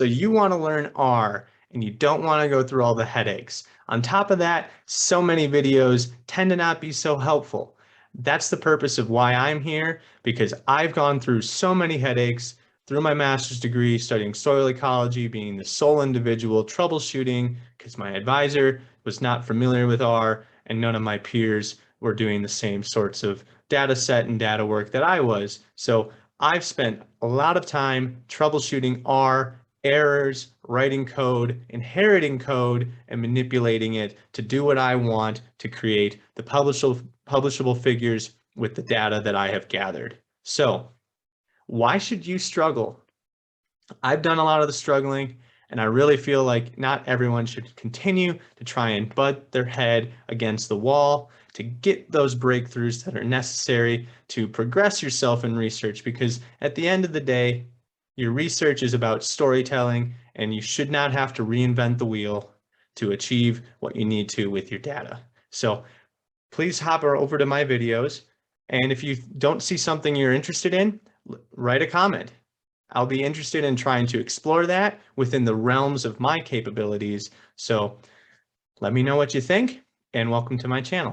So you want to learn R and you don't want to go through all the headaches. On top of that, so many videos tend to not be so helpful. That's the purpose of why I'm here, because I've gone through so many headaches through my master's degree, studying soil ecology, being the sole individual troubleshooting because my advisor was not familiar with R and none of my peers were doing the same sorts of data set and data work that I was. So I've spent a lot of time troubleshooting R, errors, writing code, inheriting code, and manipulating it to do what I want to create the publishable figures with the data that I have gathered. So why should you struggle? I've done a lot of the struggling, and I really feel like not everyone should continue to try and butt their head against the wall to get those breakthroughs that are necessary to progress yourself in research, because at the end of the day, your research is about storytelling, and you should not have to reinvent the wheel to achieve what you need to with your data. So please hop over to my videos, and if you don't see something you're interested in, write a comment. I'll be interested in trying to explore that within the realms of my capabilities. So let me know what you think, and welcome to my channel.